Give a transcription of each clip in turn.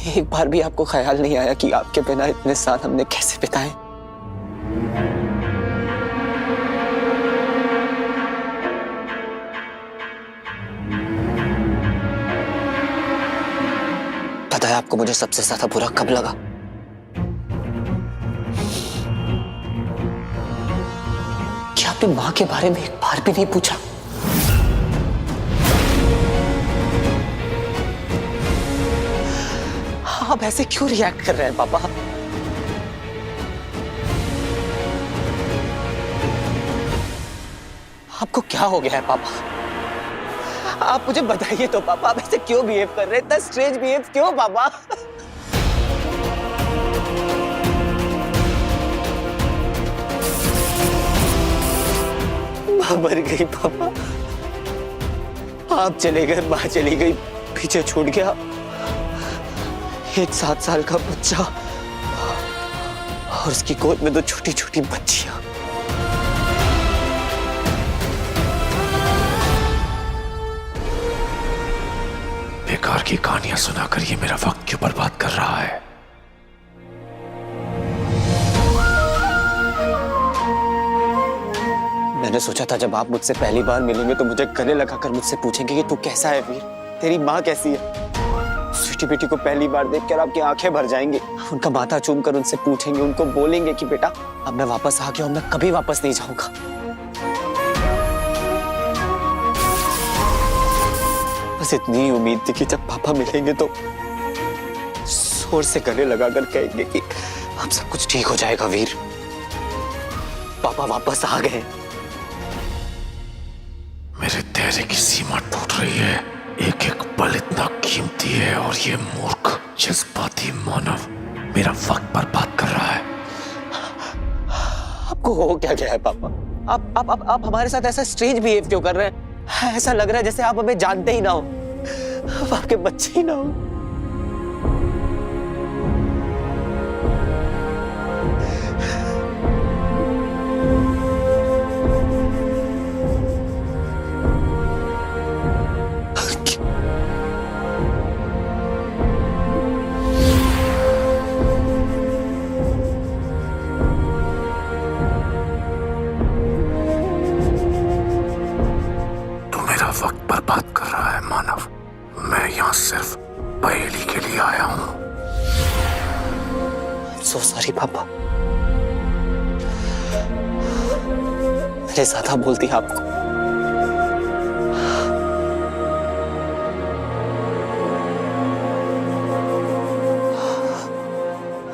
एक बार भी आपको ख्याल नहीं आया कि आपके बिना इतने साल हमने कैसे बिताए? पता है आपको मुझे सबसे ज्यादा बुरा कब लगा? कि आपने मां के बारे में एक बार भी नहीं पूछा। आप ऐसे क्यों रिएक्ट कर रहे हैं पापा? आपको क्या हो गया है पापा? आप मुझे बताइए तो पापा, आप ऐसे क्यों बिहेव कर रहे हैं? इतना स्ट्रेंज बिहेव क्यों पापा? मां मर गई पापा, आप चले गए, मां चली गई, पीछे छूट गया एक 7 साल का बच्चा और उसकी गोद में 2 छोटी छोटी बच्चियां। बेकार की कहानियां सुनाकर ये मेरा वक्त क्यों बर्बाद कर रहा है? मैंने सोचा था जब आप मुझसे पहली बार मिलेंगे तो मुझे गले लगाकर मुझसे पूछेंगे कि तू कैसा है वीर, तेरी माँ कैसी है। स्वीटी बेटी को पहली बार देखकर आपकी आंखें भर जाएंगी, उनका माथा चूमकर उनसे पूछेंगे, उनको बोलेंगे कि बेटा अब मैं वापस आ गया हूं, मैं कभी वापस नहीं जाऊंगा। बस इतनी उम्मीद थी कि जब पापा मिलेंगे तो जोर से गले लगाकर कहेंगे कि अब सब कुछ ठीक हो जाएगा वीर, पापा वापस आ गए। मेरे धैर्य की सीमा टूट रही है। एक एक पल इतना कीमती है और ये मूर्ख जज्बाती मानव मेरा वक्त बर्बाद कर रहा है। आपको हो क्या गया है पापा? आप हमारे साथ ऐसा स्ट्रेंज बिहेव क्यों कर रहे हैं? ऐसा लग रहा है जैसे आप हमें जानते ही ना हो, आप आपके बच्चे ही ना हो। वक्त बर्बाद कर रहा है मानव। मैं यहाँ सिर्फ पहेली के लिए आया हूँ। सो सॉरी पापा, मैंने ज्यादा बोल दिया आपको।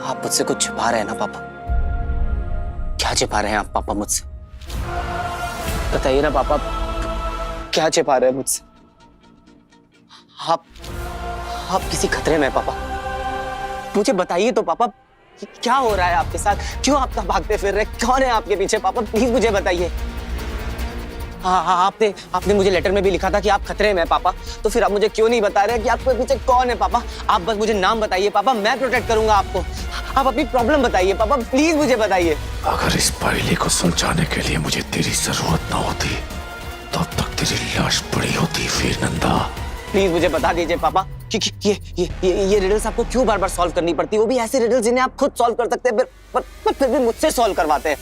आप मुझसे कुछ छिपा रहे हैं ना पापा? क्या छिपा रहे हैं आप पापा मुझसे? बताइए ना पापा, क्या छिपा रहे हैं मुझसे? आप किसी खतरे में पापा? मुझे बताइए तो पापा, क्या हो रहा है आपके साथ? क्यों आप भागते फिर रहे? कौन है आपके पीछे पापा? प्लीज मुझे बताइए। हाँ, आपने मुझे लेटर में भी लिखा था कि आप खतरे में हैं पापा, तो फिर आप मुझे क्यों नहीं बता रहे कि आपके पीछे कौन है पापा? आप बस मुझे नाम बताइए पापा, मैं प्रोटेक्ट करूंगा आपको। आप अपनी प्रॉब्लम बताइए पापा, प्लीज मुझे बताइए। अगर इस पहेली को सुलझाने के लिए मुझे तेरी जरूरत ना होती तो अब तक तेरी लाश पड़ी होती वीर नंदा। प्लीज मुझे बता दीजिए पापा कि ये रिडल्स आपको क्यों बार बार सॉल्व करनी पड़ती है? वो भी ऐसे रिडल्स जिन्हें आप खुद सॉल्व कर सकते हैं, पर फिर भी मुझसे सॉल्व करवाते हैं।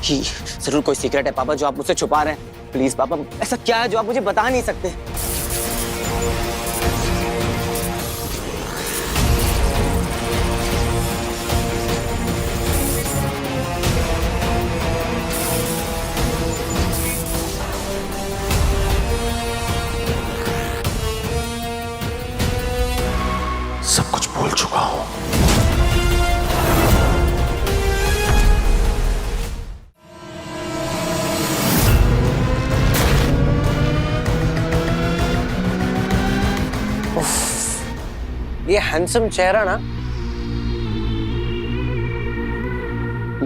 कि जरूर कोई सीक्रेट है पापा जो आप मुझसे छुपा रहे हैं। प्लीज पापा, ऐसा क्या है जो आप मुझे बता नहीं सकते? सब कुछ भूल चुका हूं। ये हैंडसम चेहरा ना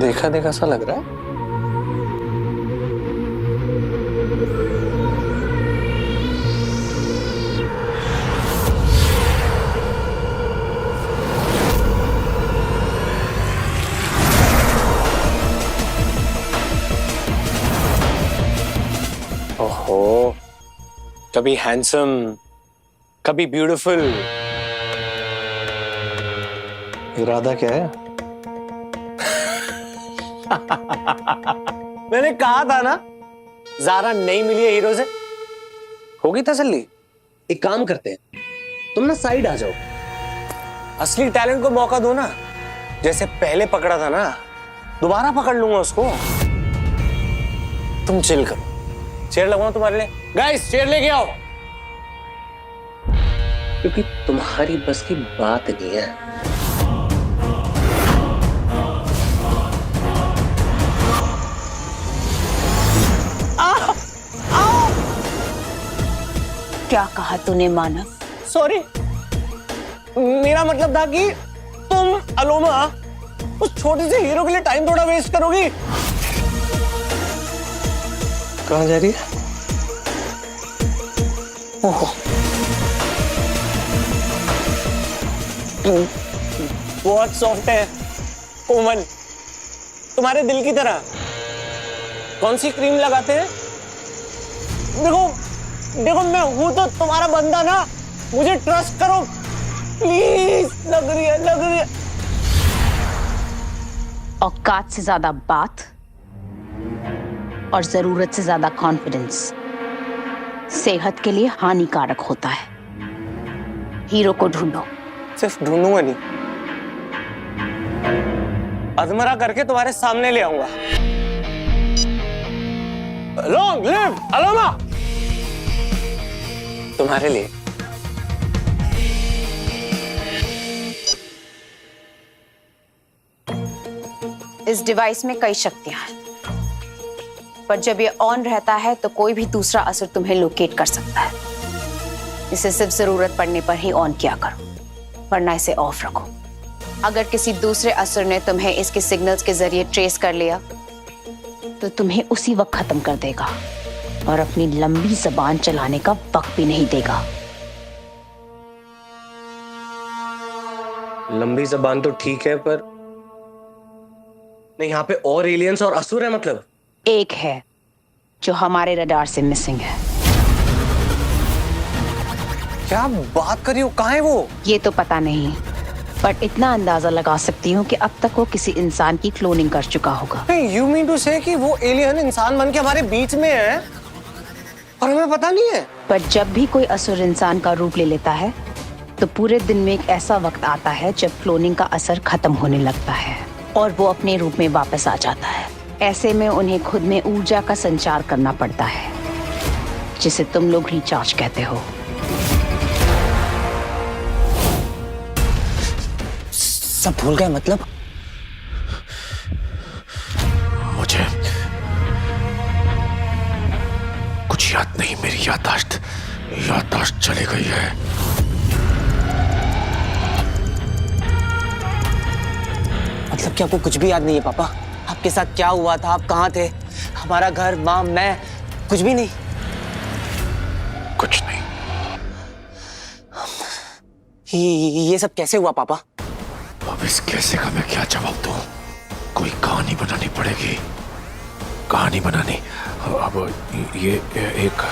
देखा देखा सा लग रहा है। ओहो, कभी हैंडसम, कभी ब्यूटीफुल। इरादा क्या है? मैंने कहा था ना, ज़ारा नहीं मिली है हीरो से। होगी तसल्ली। एक काम करते हैं, तुम ना साइड आ जाओ। असली टैलेंट को मौका दो ना। जैसे पहले पकड़ा था ना, दोबारा पकड़ लूंगा उसको। तुम चिल करो, चेयर लगवाऊं तुम्हारे लिए? गाइस, चेयर लेके आओ। क्योंकि तुम्हारी बस की बात नहीं है। क्या कहा तूने मानव? सॉरी, मेरा मतलब था कि तुम अलोमा उस छोटी सी हीरो के लिए टाइम थोड़ा वेस्ट करोगी। कहाँ जा रही है? ओहो, बहुत सॉफ्ट है, कोमल, तुम्हारे दिल की तरह। कौन सी क्रीम लगाते हैं? देखो देखो, मैं हूं तो तुम्हारा बंदा ना, मुझे ट्रस्ट करो प्लीज। लग रही है, लग रही है। औकात से ज्यादा बात और जरूरत से ज्यादा कॉन्फिडेंस सेहत के लिए हानिकारक होता है। हीरो को ढूंढो। सिर्फ ढूंढूंगा नहीं, अधमरा करके तुम्हारे सामने ले आऊंगा। लॉन्ग लिव अलोमा, तुम्हारे लिए। इस डिवाइस में कई शक्तियां हैं, पर जब ये ऑन रहता है तो कोई भी दूसरा असर तुम्हें लोकेट कर सकता है। इसे सिर्फ जरूरत पड़ने पर ही ऑन किया करो, वरना इसे ऑफ रखो। अगर किसी दूसरे असर ने तुम्हें इसके सिग्नल्स के जरिए ट्रेस कर लिया तो तुम्हें उसी वक्त खत्म कर देगा और अपनी लंबी जबान चलाने का वक्त भी नहीं देगा। लंबी जबान तो ठीक है, पर नहीं, यहाँ पे और एलियंस और असुर है। मतलब एक है जो हमारे रडार से मिसिंग है। क्या बात कर रही हो? कहाँ है वो? ये तो पता नहीं, बट इतना अंदाजा लगा सकती हूँ कि अब तक वो किसी इंसान की क्लोनिंग कर चुका होगा। यू मीन टू से कि वो एलियन इंसान बन के हमारे बीच में है और हमें पता नहीं है? पर जब भी कोई असुर इंसान का रूप ले लेता है तो पूरे दिन में एक ऐसा वक्त आता है जब क्लोनिंग का असर खत्म होने लगता है और वो अपने रूप में वापस आ जाता है। ऐसे में उन्हें खुद में ऊर्जा का संचार करना पड़ता है, जिसे तुम लोग रिचार्ज कहते हो। सब भूल गए मतलब? मुझे कुछ याद नहीं। मेरी याददाश्त चली गई है। मतलब क्या आपको कुछ भी याद नहीं है पापा? आपके साथ क्या हुआ था? आप कहाँ थे? हमारा घर, माँ, मैं, कुछ भी नहीं? कुछ नहीं। ये सब कैसे हुआ पापा? अब इस कैसे का मैं क्या जवाब दूं? कोई कहानी बनानी पड़ेगी। कहानी बनानी। अब ये एक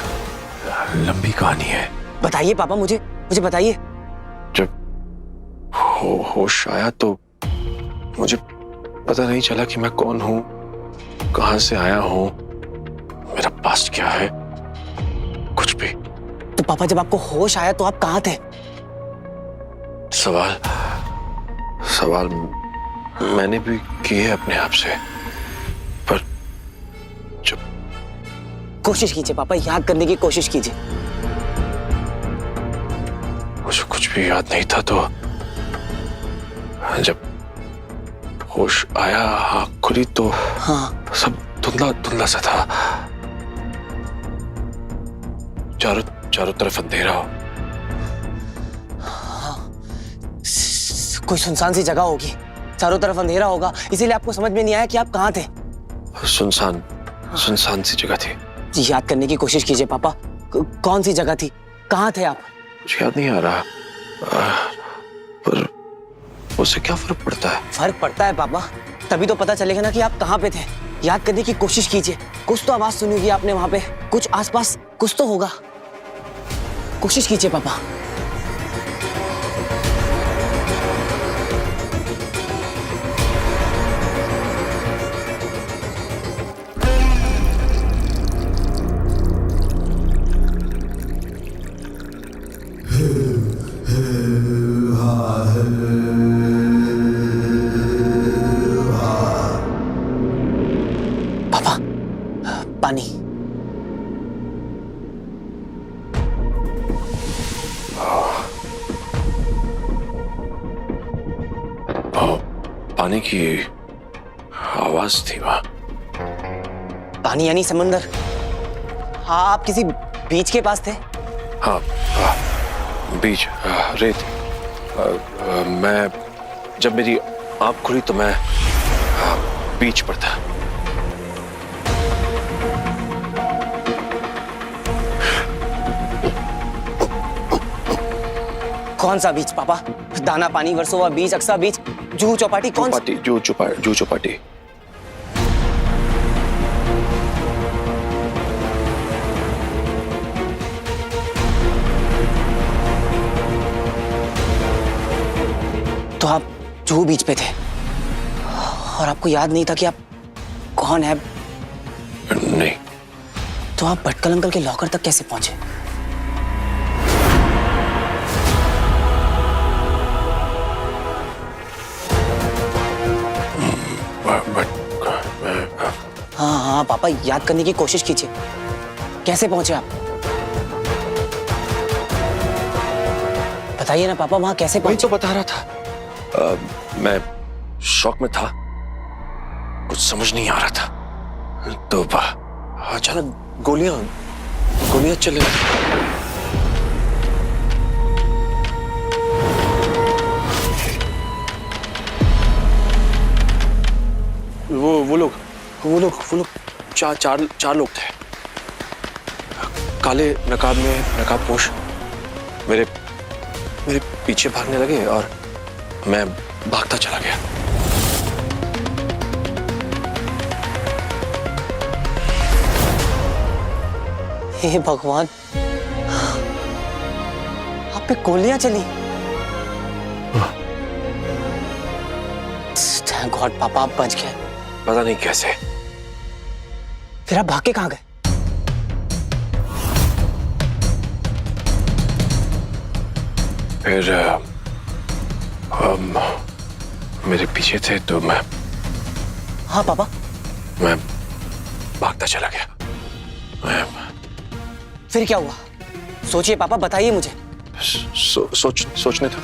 लंबी कहानी है। बताइए पापा, मुझे बताइए। जब होश आया तो मुझे पता नहीं चला कि मैं कौन हूं, कहां से आया हूं, मेरा पास्ट क्या है, कुछ भी। तो पापा, जब आपको होश आया तो आप कहाँ थे? सवाल मैंने भी किए अपने आप से, पर जब कोशिश कीजिए पापा, याद करने की कोशिश कीजिए। मुझे कुछ भी याद नहीं था, तो जब होश आया, आँख खुली तो हाँ, सब धुंधला सा था। चारों तरफ अंधेरा हो। कोई सुनसान सी जगह होगी, चारों तरफ अंधेरा होगा, इसीलिए आपको समझ में नहीं आया कि आप कहाँ थे। सुनसान सी जगह थी। जी, याद करने की कोशिश कीजिए पापा। कौन सी जगह थी? कहाँ थे आप? मुझे याद नहीं आ रहा, पर उससे क्या फर्क पड़ता है? फर्क पड़ता है पापा, तभी तो पता चलेगा ना कि आप कहाँ पे थे। याद करने की कोशिश कीजिए। कुछ तो आवाज सुनी होगी आपने वहां पे, कुछ आसपास कुछ तो होगा। कोशिश कीजिए पापा। पापा, पानी। पानी की आवाज थी वहां। पानी यानी समंदर। हाँ, आप किसी बीच के पास थे। हाँ, बीच, रेत। मैं जब मेरी आंख खुली तो मैं बीच पर था। कौन सा बीच पापा? दाना पानी, वर्सोवा बीच, अक्सा बीच, जुहू चौपाटी, कौन सा? जूहू चौपाटी। तो आप जुहू बीच पे थे और आपको याद नहीं था कि आप कौन है? नहीं। तो आप भटकल अंकल के लॉकर तक कैसे पहुंचे? हाँ हाँ पापा, याद करने की कोशिश कीजिए। कैसे पहुंचे आप? बताइए ना पापा, वहां कैसे वही पहुंचे? तो बता रहा था। मैं शौक में था, कुछ समझ नहीं आ रहा था, तो अचानक गोलियां चले। वो लोग चार लोग थे, काले नकाबपोश। मेरे पीछे भागने लगे और मैं भागता चला गया। हे भगवान, आप पे गोलियां चली। थैंक गॉड पापा, आप बच गए। पता नहीं कैसे। फिर आप भाग के कहां गए? फिर मेरे पीछे थे तो मैं हाँ पापा। भागता चला गया। फिर क्या हुआ? सोचिए पापा, बताइए मुझे। सोचने था।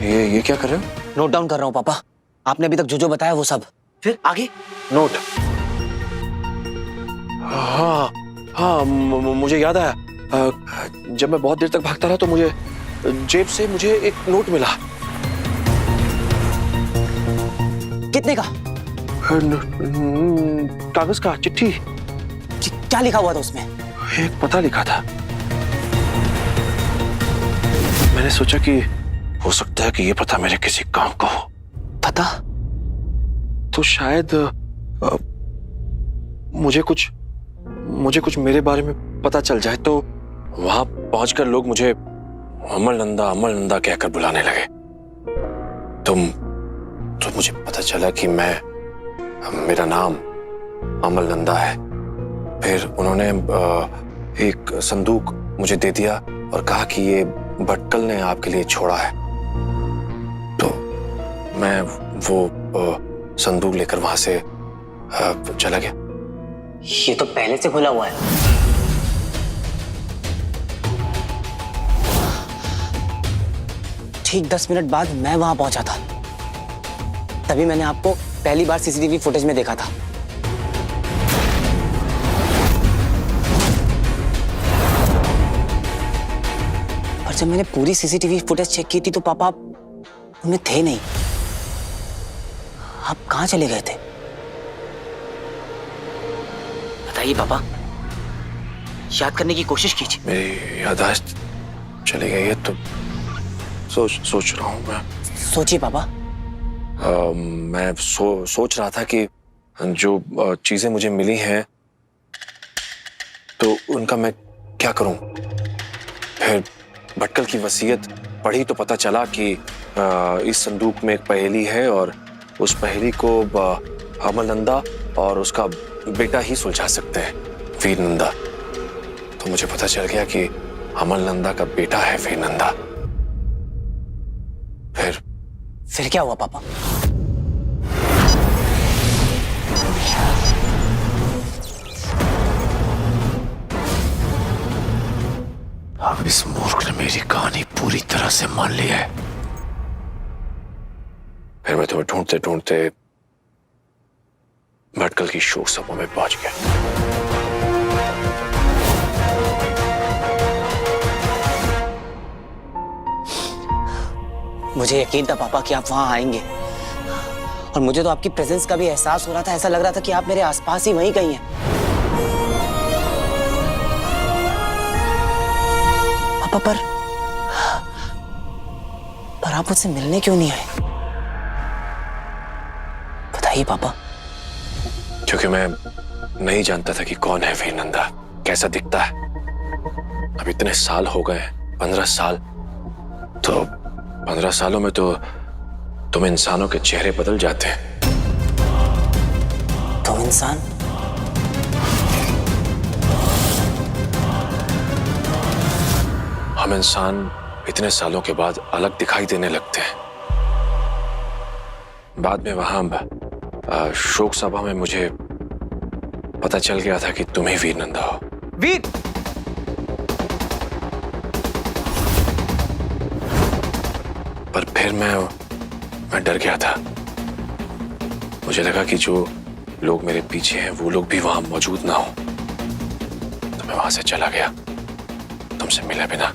ये क्या कर रहे हो? नोट डाउन कर रहा हूँ पापा। आपने अभी तक जो बताया वो सब। फिर आगे? नोट। हाँ, मुझे याद आया। जब मैं बहुत देर तक भागता रहा तो मुझे जेब से एक नोट मिला। कितने का? कागज का, चिट्ठी। क्या लिखा हुआ था उसमें? एक पता लिखा था। मैंने सोचा कि हो सकता है कि ये पता मेरे किसी काम का हो। पता? तो शायद मुझे कुछ मेरे बारे में पता चल जाए, तो वहां पहुंचकर लोग मुझे अमल नंदा कहकर बुलाने लगे। तो मुझे पता चला कि मेरा नाम अमल नंदा है। फिर उन्होंने एक संदूक मुझे दे दिया और कहा कि ये भटकल ने आपके लिए छोड़ा है। तो मैं वो संदूक लेकर वहां से चला गया। ये तो पहले से खुला हुआ है। ठीक 10 मिनट बाद मैं वहां पहुंचा था, तभी मैंने आपको पहली बार सीसीटीवी फुटेज में देखा था। पर जब मैंने पूरी सीसीटीवी फुटेज चेक की थी तो पापा आप उनमें थे नहीं। आप कहां चले गए थे? बताइए पापा, याद करने की कोशिश कीजिए। मेरी याददाश्त चली गई है तो सोच रहा हूँ मैं। सोचिए पापा। मैं सोच रहा था कि जो चीजें मुझे मिली हैं तो उनका मैं क्या करूं। फिर भटकल की वसीयत पढ़ी तो पता चला कि इस संदूक में एक पहेली है और उस पहेली को अमलनंदा और उसका बेटा ही सुलझा सकते हैं, वीरनंदा। तो मुझे पता चल गया कि अमलनंदा का बेटा है वीरनंदा। फिर क्या हुआ पापा? अब इस मूर्ख ने मेरी कहानी पूरी तरह से मान ली है। फिर मैं तुम्हें ढूंढते ढूंढते भटकल की शोक सभा में पहुंच गया। मुझे यकीन था पापा कि आप वहां आएंगे, और मुझे तो आपकी प्रेजेंस का भी एहसास हो रहा था। ऐसा लग रहा था कि आप मेरे आसपास ही वहीं कहीं हैं। पापा पर आप मुझसे मिलने क्यों नहीं आए? बताइए पापा। क्योंकि मैं नहीं जानता था कि कौन है वीरनंदा, कैसा दिखता है। अब इतने साल हो गए, 15 साल। तो 15 सालों में तो तुम इंसानों के चेहरे बदल जाते हैं। तुम इंसान? हम इंसान इतने सालों के बाद अलग दिखाई देने लगते हैं। बाद में वहां शोक सभा में मुझे पता चल गया था कि तुम ही वीरनंदा हो। वीर! पर फिर मैं डर गया था। मुझे लगा कि जो लोग मेरे पीछे हैं वो लोग भी वहां मौजूद ना हो, तो मैं वहां से चला गया तुमसे मिले बिना।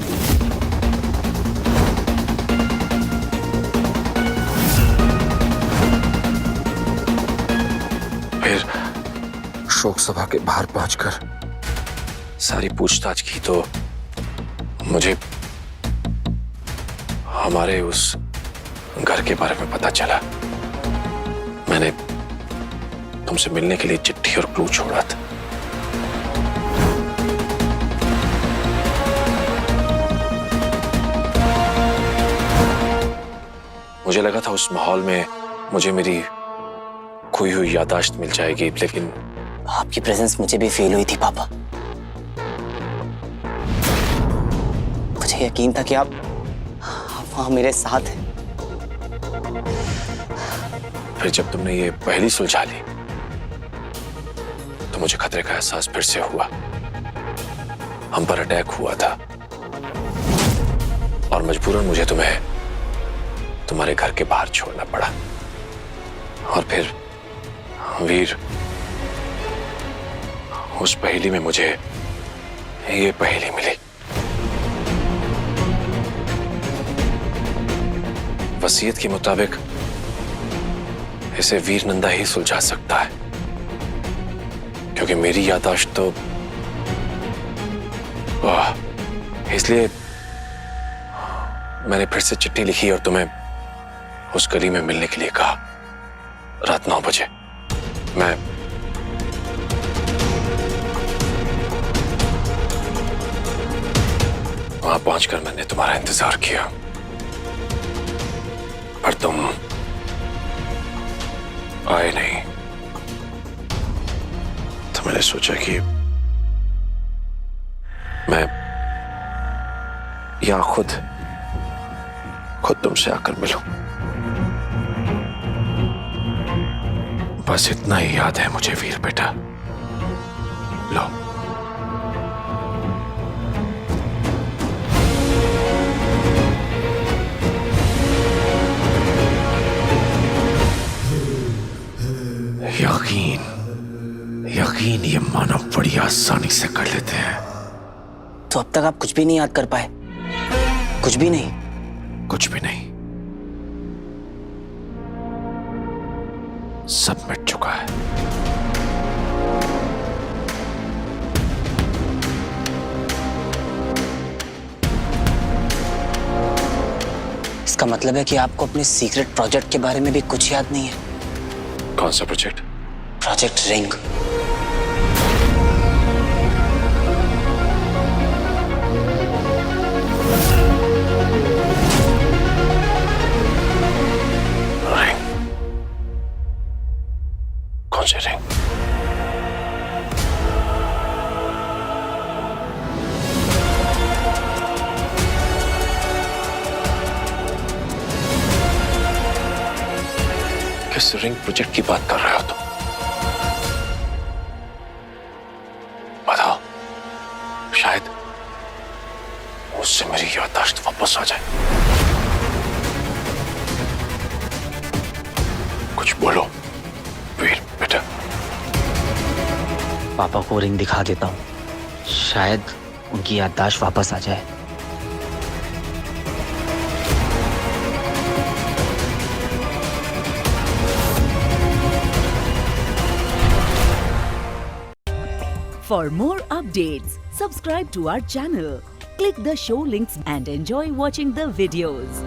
फिर शोक सभा के बाहर पहुंचकर सारी पूछताछ की तो मुझे हमारे उस घर के बारे में पता चला। मैंने तुमसे मिलने के लिए चिट्ठी और क्लू छोड़ा था। मुझे लगा था उस माहौल में मुझे मेरी खोई हुई याददाश्त मिल जाएगी, लेकिन आपकी प्रेजेंस मुझे भी फील हुई थी पापा। मुझे यकीन था कि आप वहां मेरे साथ हैं। फिर जब तुमने ये पहेली सुलझा ली तो मुझे खतरे का एहसास फिर से हुआ। हम पर अटैक हुआ था और मजबूरन मुझे तुम्हें तुम्हारे घर के बाहर छोड़ना पड़ा। और फिर वीर, उस पहेली में मुझे ये पहेली मिली। वसीयत के मुताबिक इसे वीरनंदा ही सुलझा सकता है, क्योंकि मेरी याददाश्त तो इसलिए मैंने फिर से चिट्ठी लिखी और तुम्हें उस गली में मिलने के लिए कहा। रात 9 बजे मैं वहां पहुंचकर मैंने तुम्हारा इंतजार किया, पर तुम आए नहीं। तो मैंने सोचा कि मैं या खुद तुमसे आकर मिलूं। बस इतना ही याद है मुझे वीर बेटा। लो, यकीन ये मानव बड़ी आसानी से कर लेते हैं। तो अब तक आप कुछ भी नहीं याद कर पाए? कुछ भी नहीं? कुछ भी नहीं, सब मिट चुका है। इसका मतलब है कि आपको अपने सीक्रेट प्रोजेक्ट के बारे में भी कुछ याद नहीं है। कौन सा प्रोजेक्ट? Project ring. रिंग? कौन सी रिंग? किस रिंग प्रोजेक्ट की बात कर रहे हो तुम? बताओ, शायद उससे मेरी याददाश्त वापस आ जाए। कुछ बोलो वीर बेटा। पापा को रिंग दिखा देता हूँ, शायद उनकी याददाश्त वापस आ जाए। For more updates, subscribe to our channel, click the show links and enjoy watching the videos.